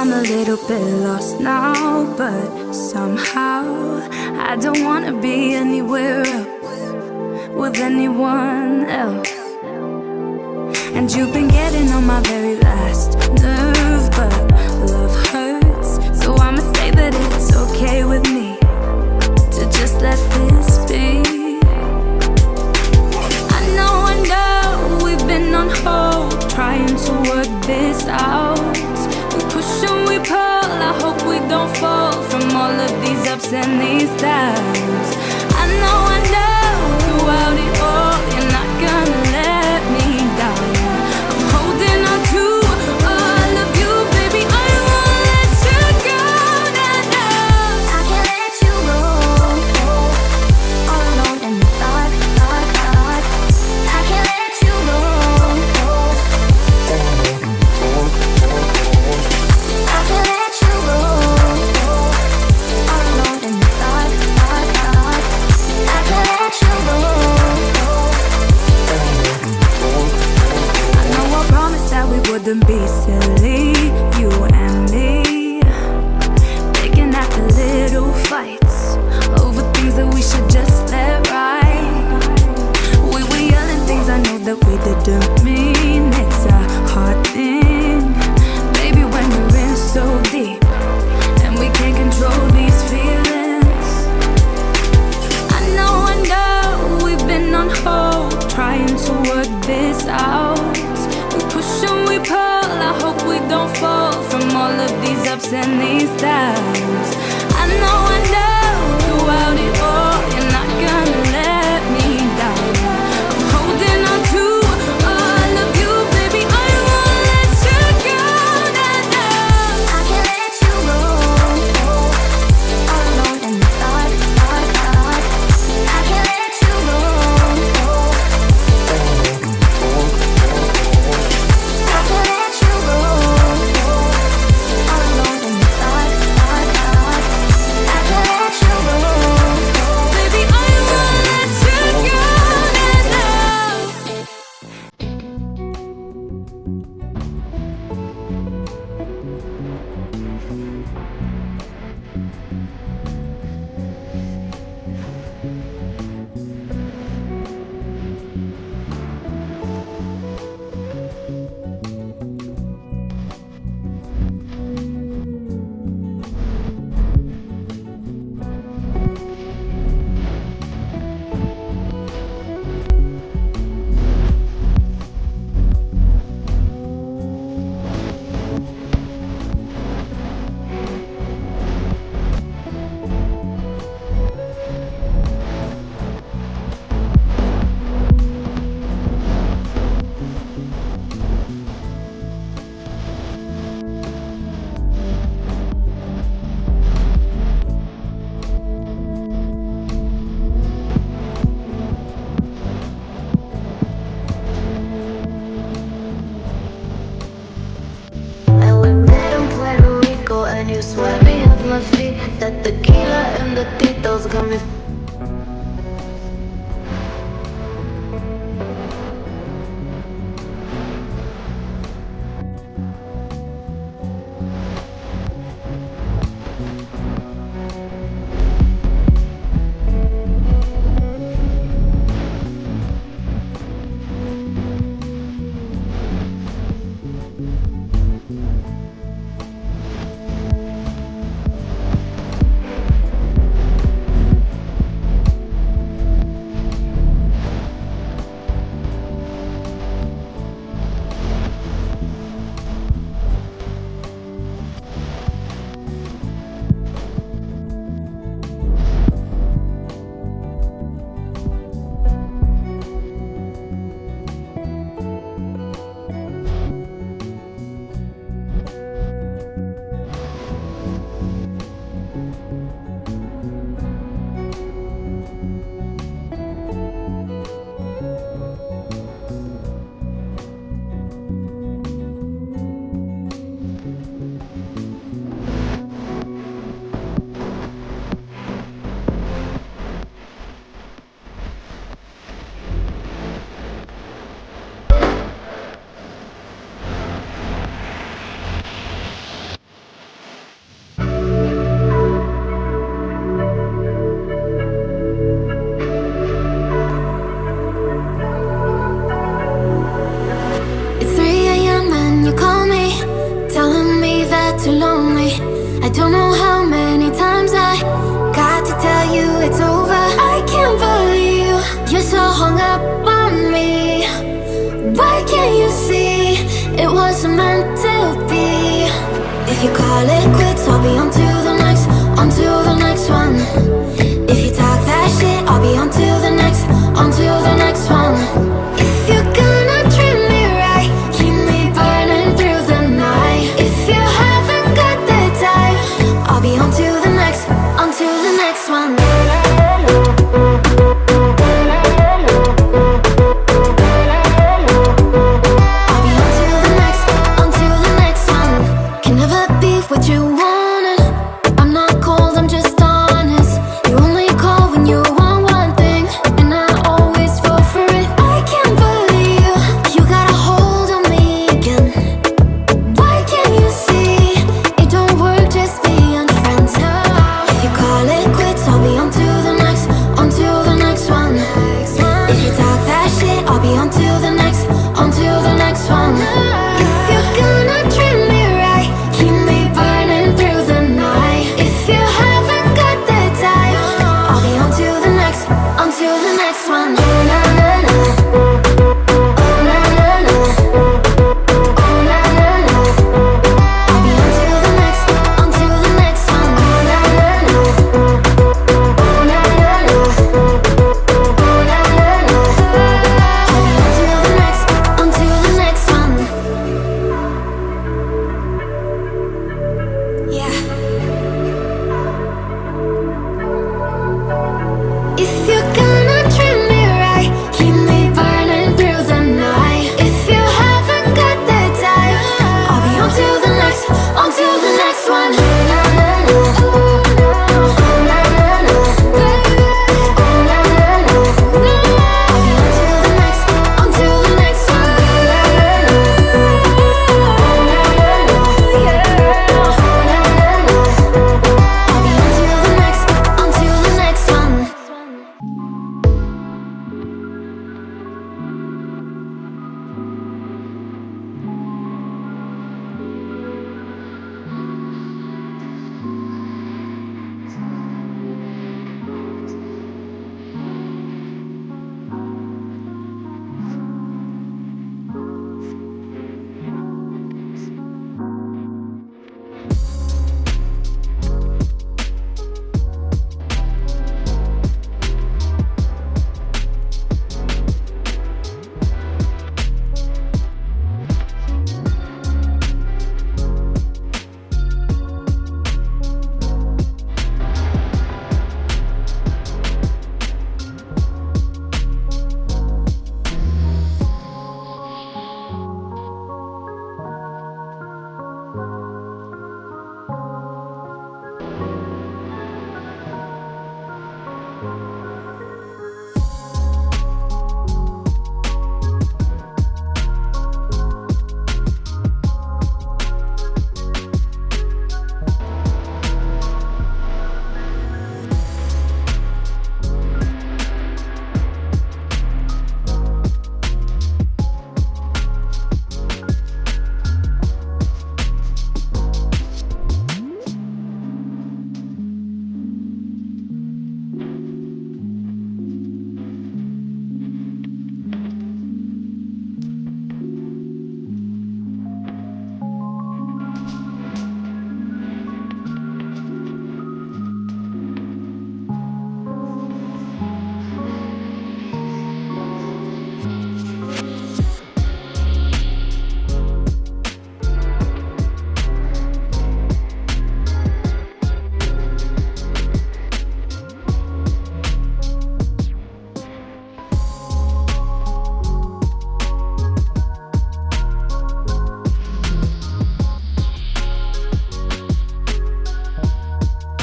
I'm a little bit lost now, but somehow I don't wanna be anywhere else with anyone else. And you've been getting on my very last nerve, but love hurts, so I'ma say that it's okay with me to just let this be. I know we've been on hold, trying to work this out. We push and we pull, I hope we don't fall from all of these ups and these downs. I know throughout it all, you're not gonna let me down. I'm holding on to all of you, baby, I won't let you go, nah, nah. I can't let you go, all alone in the dark, dark, dark. I can't let you go, I can't let you go, all alone in the dark, dark, dark. I can't let you go. If you call it quits, I'll be on to the next one. If you talk that shit, I'll be on to the next one. If you're gonna treat me right, keep me burning through the night. If you haven't got the time, I'll be on to the next one.